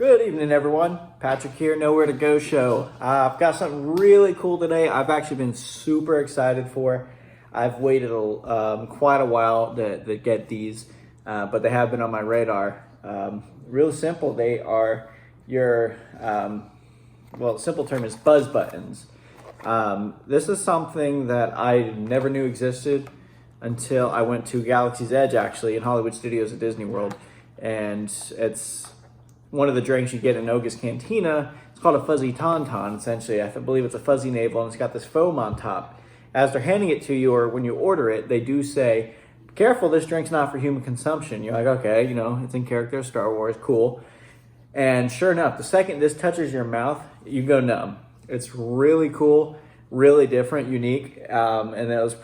Good evening, everyone. Patrick here, Nowhere to Go show. I've got something really cool today. I've actually been super excited for. I've waited quite a while to get these, but they have been on my radar. Real simple. They are your, simple term is buzz buttons. This is something that I never knew existed until I went to Galaxy's Edge, actually, in Hollywood Studios at Disney World. And it's one of the drinks you get in Noga's Cantina. It's called a fuzzy tauntaun, essentially. I believe it's a fuzzy navel, and it's got this foam on top. As they're handing it to you, or when you order it, they do say, careful, this drink's not for human consumption. You're like, okay, it's in character, Star Wars, cool. And sure enough, the second this touches your mouth, you go numb. It's really cool, really different, unique. And that was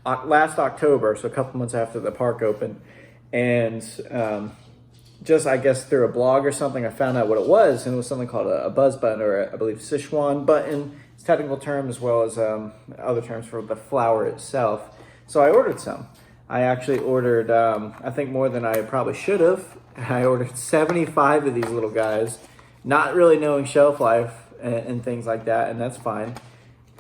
last October, so a couple months after the park opened. And just, I guess, through a blog or something, I found out what it was, and it was something called a buzz button, or I believe Sichuan button. It's a technical term, as well as other terms for the flower itself. So I ordered some. I actually ordered, I think, more than I probably should have. I ordered 75 of these little guys, not really knowing shelf life and things like that, and that's fine.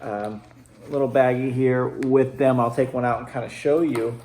Little baggie here with them. I'll take one out and kind of show you.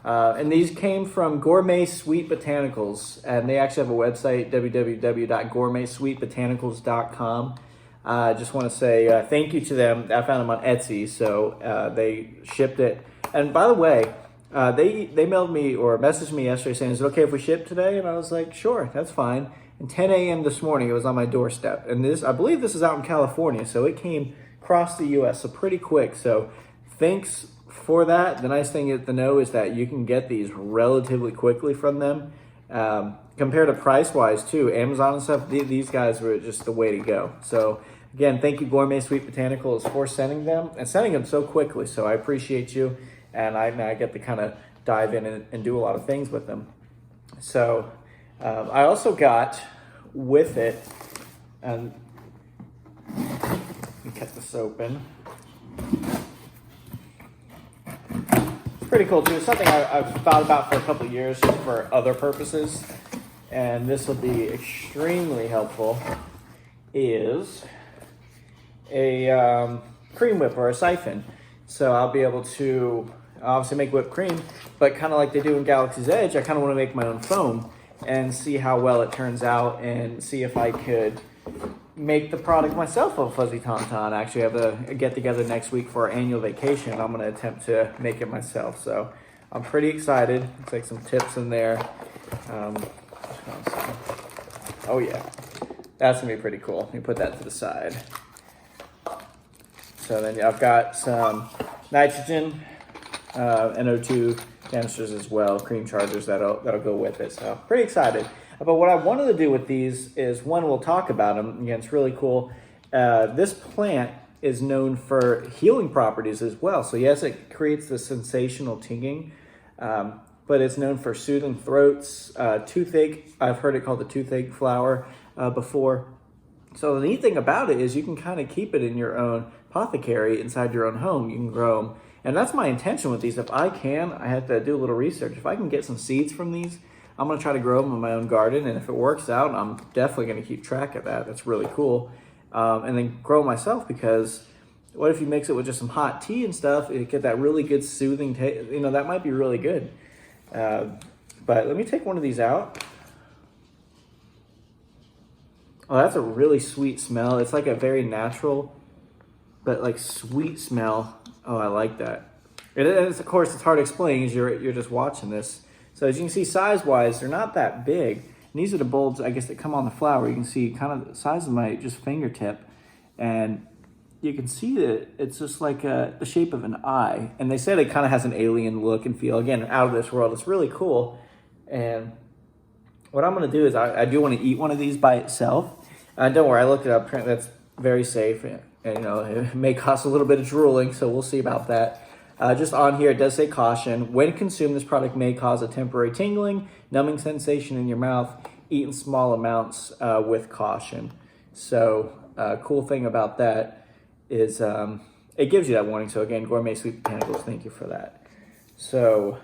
And these came from Gourmet Sweet Botanicals, and they actually have a website, www.gourmetsweetbotanicals.com. I just want to say thank you to them. I found them on Etsy, so they shipped it. And by the way, they mailed me or messaged me yesterday saying, is it okay if we ship today? And I was like, sure, that's fine. And 10 a.m. this morning, it was on my doorstep. And I believe this is out in California, so it came across the U.S., so pretty quick. So thanks for that. The nice thing to know is that you can get these relatively quickly from them. Compared to price-wise, too, Amazon and stuff, these guys were just the way to go. So, again, thank you, Gourmet Sweet Botanicals, for sending them, and sending them so quickly. So I appreciate you, and I get to kind of dive in and do a lot of things with them. So I also got with it, and let me cut this open. Pretty cool too. It's something I've thought about for a couple of years for other purposes, and this will be extremely helpful. Is a cream whip or a siphon. So I'll be able to obviously make whipped cream, but kind of like they do in Galaxy's Edge, I kind of want to make my own foam and see how well it turns out, and see if I could make the product myself of fuzzy tauntaun. I actually have a get together next week for our annual vacation, and I'm going to attempt to make it myself. So I'm pretty excited. Looks like some tips in there. Oh yeah, that's going to be pretty cool. Let me put that to the side. So then I've got some nitrogen, NO2 canisters as well, cream chargers that'll go with it. So pretty excited. But what I wanted to do with these is, one, we'll talk about them. Again, it's really cool. This plant is known for healing properties as well. So yes, it creates the sensational tinging, but it's known for soothing throats, toothache. I've heard it called the toothache flower before. So the neat thing about it is you can kind of keep it in your own apothecary inside your own home. You can grow them. And that's my intention with these. If I can, I have to do a little research. If I can get some seeds from these, I'm going to try to grow them in my own garden, and if it works out, I'm definitely going to keep track of that. That's really cool. And then grow myself, because what if you mix it with just some hot tea and stuff, you get that really good soothing taste. That might be really good. But let me take one of these out. Oh, that's a really sweet smell. It's like a very natural, but like sweet smell. Oh, I like that. And of course, it's hard to explain as you're just watching this. So as you can see, size-wise, they're not that big. And these are the bulbs, I guess, that come on the flower. You can see kind of the size of my just fingertip. And you can see that it's just like the shape of an eye. And they say it kind of has an alien look and feel. Again, out of this world. It's really cool. And what I'm going to do is I do want to eat one of these by itself. Don't worry, I looked it up. That's very safe. And it may cost a little bit of drooling, so we'll see about that. Just on here, it does say caution. When consumed, this product may cause a temporary tingling, numbing sensation in your mouth. Eat in small amounts with caution. So, cool thing about that is it gives you that warning. So again, Gourmet Sweet Botanicals, thank you for that. So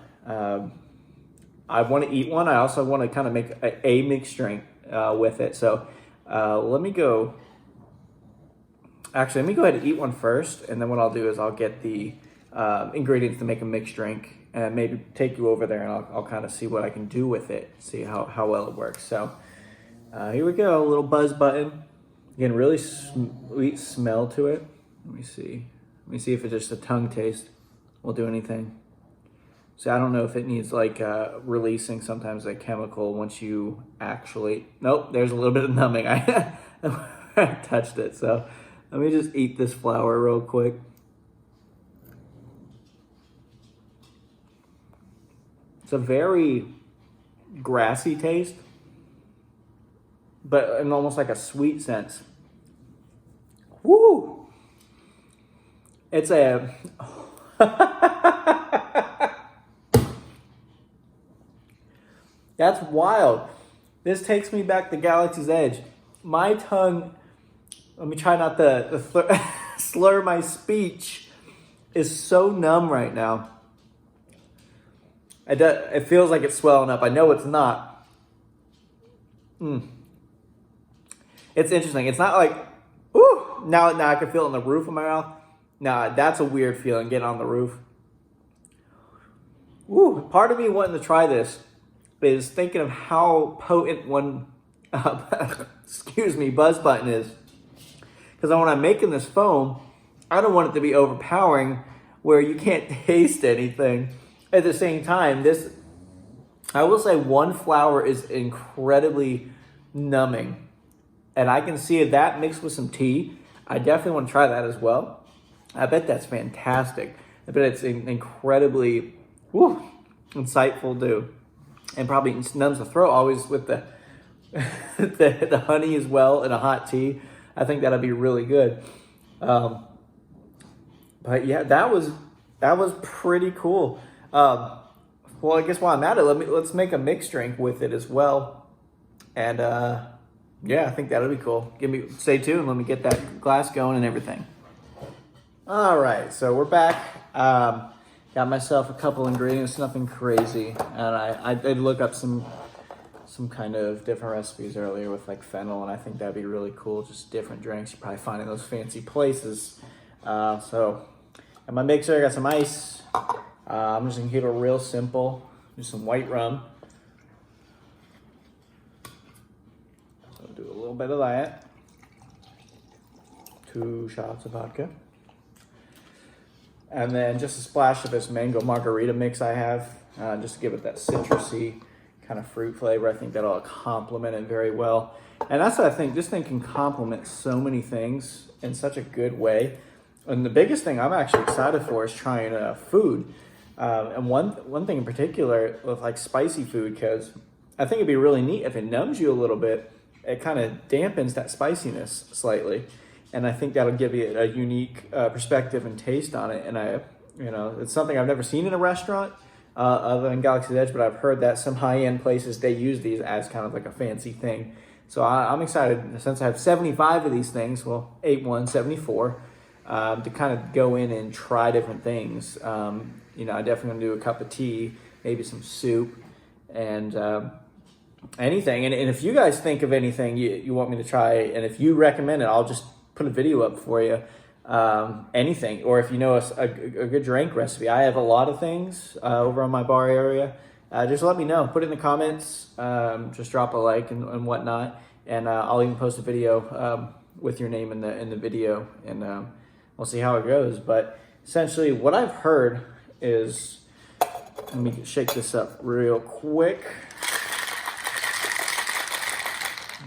I want to eat one. I also want to kind of make a mixed drink with it. So let me go ahead and eat one first, and then what I'll do is I'll get the ingredients to make a mixed drink and maybe take you over there, and I'll kind of see what I can do with it, see how well it works. So here we go, a little buzz button. Again, really sweet smell to it. Let me see if it's just a tongue taste will do anything. So I don't know if it needs like releasing sometimes a chemical once you actually, nope, there's a little bit of numbing. I touched it. So let me just eat this flower real quick. It's a very grassy taste, but in almost like a sweet sense. Woo! It's a... That's wild. This takes me back to Galaxy's Edge. My tongue, let me try not to slur my speech, is so numb right now. It feels like it's swelling up. I know it's not. It's interesting. It's not like, ooh, now I can feel it in the roof of my mouth. Nah, that's a weird feeling, getting on the roof. Ooh, part of me wanting to try this is thinking of how potent one, buzz button is. Because when I'm making this foam, I don't want it to be overpowering where you can't taste anything. At the same time, I will say one flower is incredibly numbing. And I can see that mixed with some tea. I definitely want to try that as well. I bet that's fantastic. I bet it's incredibly insightful too. And probably numbs the throat always with the the honey as well and a hot tea. I think that'll be really good. But yeah, that was pretty cool. Well, I guess while I'm at it, let's make a mixed drink with it as well. And yeah, I think that'll be cool. Stay tuned. Let me get that glass going and everything. All right, so we're back. Got myself a couple ingredients, nothing crazy, and I did look up some kind of different recipes earlier with like fennel, and I think that'd be really cool. Just different drinks you probably find in those fancy places. So, in my mixer, I got some ice. I'm just gonna keep it real simple. Just some white rum. So do a little bit of that. 2 shots of vodka. And then just a splash of this mango margarita mix I have, just to give it that citrusy kind of fruit flavor. I think that'll complement it very well. And that's what I think, this thing can complement so many things in such a good way. And the biggest thing I'm actually excited for is trying food. And one thing in particular with like spicy food, because I think it'd be really neat if it numbs you a little bit, it kind of dampens that spiciness slightly. And I think that'll give you a unique perspective and taste on it. And it's something I've never seen in a restaurant other than Galaxy's Edge, but I've heard that some high-end places, they use these as kind of like a fancy thing. So I'm excited, since I have 75 of these things, well, 74, to kind of go in and try different things. I definitely want to do a cup of tea, maybe some soup, and anything. And if you guys think of anything you want me to try, and if you recommend it, I'll just put a video up for you. Anything, or if you know a good drink recipe. I have a lot of things over on my bar area. Just let me know. Put it in the comments. Just drop a like and whatnot, and I'll even post a video with your name in the video, and we'll see how it goes. But essentially, what I've heard is, let me shake this up real quick.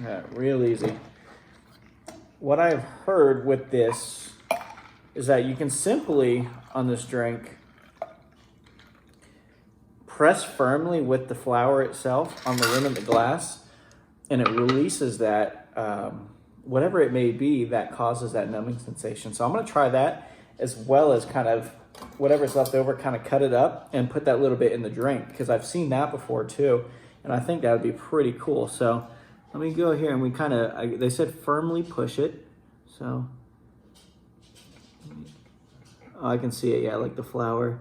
Yeah, real easy. What I've heard with this is that you can simply, on this drink, press firmly with the flower itself on the rim of the glass, and it releases that, whatever it may be that causes that numbing sensation. So I'm going to try that, as well as kind of whatever's left over, kind of cut it up and put that little bit in the drink, because I've seen that before too, and I think that would be pretty cool. So let me go here, and we kind of, they said firmly push it. So I can see it, yeah, like the flower.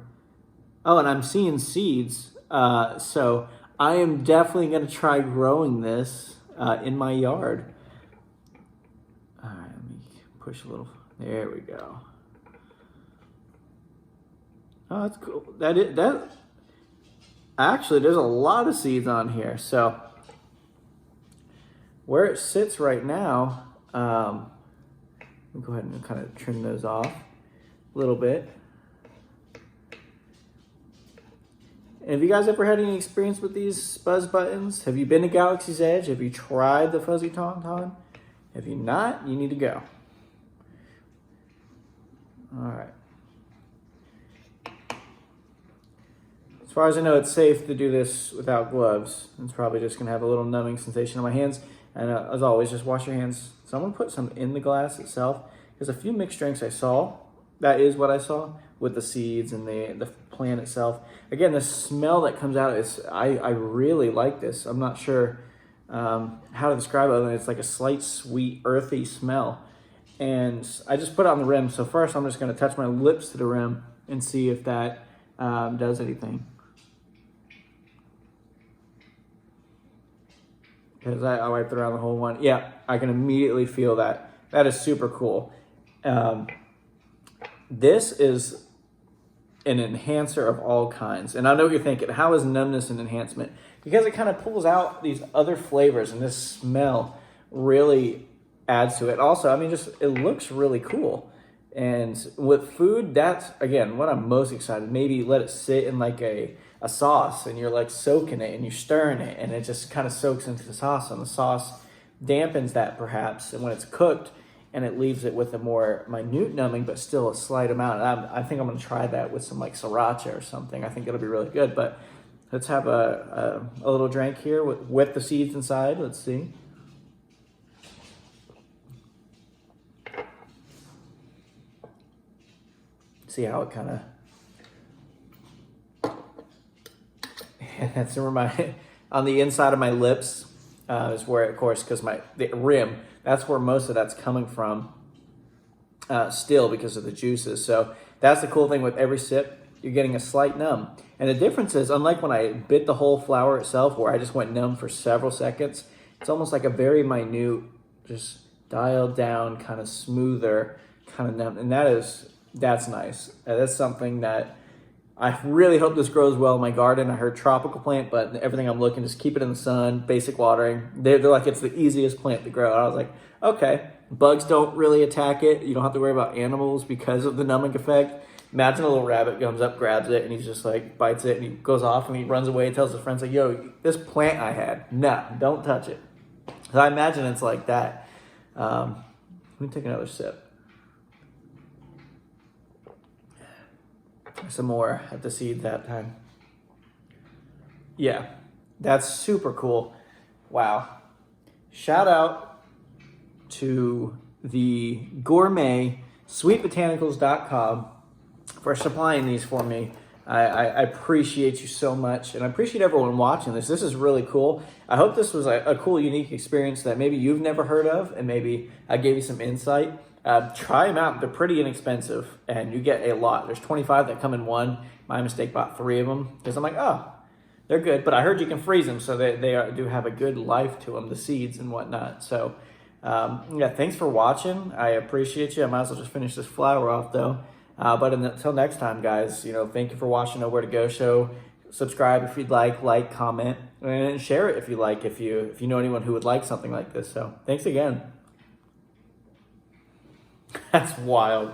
Oh, and I'm seeing seeds. So I am definitely going to try growing this. in my yard. All right, let me push a little. There we go. Oh, that's cool. That actually, there's a lot of seeds on here. So where it sits right now, let me go ahead and kind of trim those off a little bit. And have you guys ever had any experience with these buzz buttons? Have you been to Galaxy's Edge? Have you tried the Fuzzy Tauntaun? If you not, you need to go. All right. As far as I know, it's safe to do this without gloves. It's probably just gonna have a little numbing sensation on my hands. And as always, just wash your hands. So I'm gonna put some in the glass itself. There's a few mixed drinks I saw. That is what I saw with the seeds and the plant itself. Again, the smell that comes out is, I really like this. I'm not sure how to describe it other than it's like a slight sweet, earthy smell. And I just put it on the rim. So first I'm just gonna touch my lips to the rim and see if that does anything. Because I wiped around the whole one. Yeah, I can immediately feel that. That is super cool. This is an enhancer of all kinds. And I know what you're thinking, how is numbness an enhancement? Because it kind of pulls out these other flavors, and this smell really adds to it. Also, I mean, just it looks really cool. And with food, that's, again, what I'm most excited. Maybe let it sit in like a sauce, and you're like soaking it, and you're stirring it, and it just kind of soaks into the sauce, and the sauce dampens that perhaps. And when it's cooked, and it leaves it with a more minute numbing, but still a slight amount. I think I'm gonna try that with some like sriracha or something. I think it'll be really good. But let's have a little drink here with the seeds inside. Let's see. See how it kind of. That's on the inside of my lips is where, of course, because the rim, that's where most of that's coming from still because of the juices. So that's the cool thing with every sip, you're getting a slight numb. And the difference is, unlike when I bit the whole flower itself, where I just went numb for several seconds, it's almost like a very minute, just dialed down, kind of smoother, kind of numb. And that's nice. That's something that I really hope this grows well in my garden. I heard tropical plant, but everything I'm looking, just keep it in the sun, basic watering. They're like, it's the easiest plant to grow. And I was like, okay, bugs don't really attack it. You don't have to worry about animals because of the numbing effect. Imagine a little rabbit comes up, grabs it, and he's just like, bites it, and he goes off, and he runs away and tells his friends, like, yo, this plant I had, nah, don't touch it. So I imagine it's like that. Let me take another sip. Some more at the seed that time. Yeah, that's super cool. Wow. Shout out to the gourmet sweetbotanicals.com for supplying these for me. I appreciate you so much, and I appreciate everyone watching this. This is really cool. I hope this was a cool, unique experience that maybe you've never heard of, and maybe I gave you some insight. Try them out. They're pretty inexpensive, and you get a lot. There's 25 that come in one. My mistake, bought 3 of them because I'm like, oh, they're good. But I heard you can freeze them, so they do have a good life to them, the seeds and whatnot. So, yeah, thanks for watching. I appreciate you. I might as well just finish this flower off, though. But until next time, guys, thank you for watching Nowhere to Go Show. Subscribe if you'd like, comment, and share it if you like, if you know anyone who would like something like this. So, thanks again. That's wild.